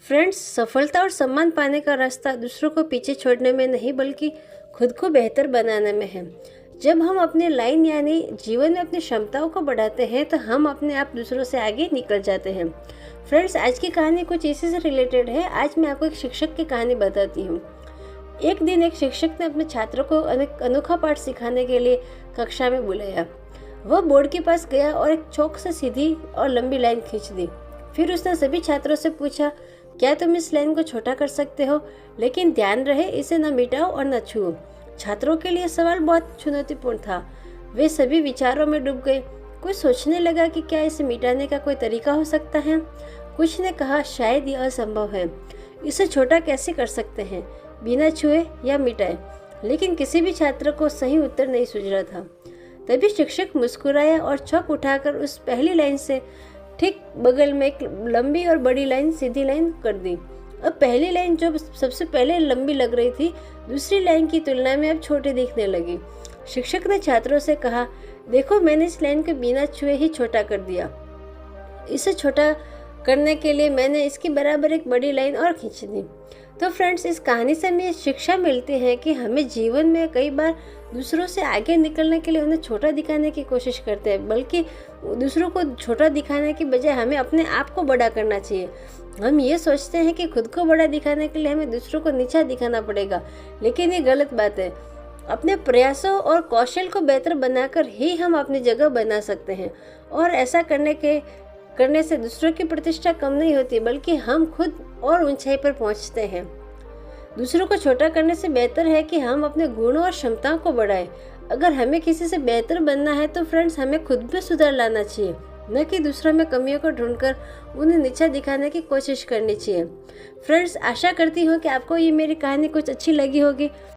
Friends, सफलता और सम्मान पाने का रास्ता दूसरों को पीछे छोड़ने में नहीं बल्कि खुद को बेहतर बनाने में है। जब हम अपने लाइन यानी जीवन में अपनी क्षमताओं को बढ़ाते हैं तो हम अपने आप दूसरों से आगे निकल जाते हैं। फ्रेंड्स, आज की कहानी कुछ इसी से रिलेटेड है। आज मैं आपको एक शिक्षक की कहानी बताती हूँ। एक दिन एक शिक्षक ने अपने छात्रों को अनोखा पाठ सिखाने के लिए कक्षा में बुलाया। वह बोर्ड के पास गया और एक चौक से सीधी और लंबी लाइन खींच दी। फिर उसने सभी छात्रों से पूछा, क्या तुम इस लाइन को छोटा कर सकते हो? लेकिन ध्यान रहे, इसे न मिटाओ और न छुओ। छात्रों के लिए सवाल बहुत चुनौतीपूर्ण था। वे सभी विचारों में डूब गए। कोई सोचने लगा कि क्या इसे मिटाने का कोई तरीका हो सकता है। कुछ ने कहा, शायद यह असंभव है। इसे छोटा कैसे कर सकते हैं, बिना छुए या मिटाए? लेकिन किसी भी छात्र को सही उत्तर नहीं सूझ रहा था। तभी शिक्षक मुस्कुराया और चौक उठाकर उस पहली लाइन से ठीक बगल में एक लंबी और बड़ी लाइन सीधी लाइन कर दी। अब पहली लाइन जो सबसे पहले लंबी लग रही थी, दूसरी लाइन की तुलना में अब छोटी दिखने लगी। शिक्षक ने छात्रों से कहा, देखो, मैंने इस लाइन को बिना छुए ही छोटा कर दिया। इसे छोटा करने के लिए मैंने इसकी बराबर एक बड़ी लाइन और खींच दी। तो फ्रेंड्स, इस कहानी से हमें शिक्षा मिलती है कि हमें जीवन में कई बार दूसरों से आगे निकलने के लिए उन्हें छोटा दिखाने की कोशिश करते हैं, बल्कि दूसरों को छोटा दिखाने की बजाय हमें अपने आप को बड़ा करना चाहिए। हम ये सोचते हैं कि खुद को बड़ा दिखाने के लिए हमें दूसरों को नीचा दिखाना पड़ेगा, लेकिन ये गलत बात है। अपने प्रयासों और कौशल को बेहतर बनाकर ही हम अपनी जगह बना सकते हैं, और ऐसा करने से दूसरों की प्रतिष्ठा कम नहीं होती, बल्कि हम खुद और ऊंचाई पर पहुंचते हैं। दूसरों को छोटा करने से बेहतर है कि हम अपने गुणों और क्षमताओं को बढ़ाएं। अगर हमें किसी से बेहतर बनना है तो फ्रेंड्स, हमें खुद में सुधार लाना चाहिए, न कि दूसरों में कमियों को ढूंढकर उन्हें नीचा दिखाने की कोशिश करनी चाहिए। फ्रेंड्स, आशा करती हूँ कि आपको ये मेरी कहानी कुछ अच्छी लगी होगी।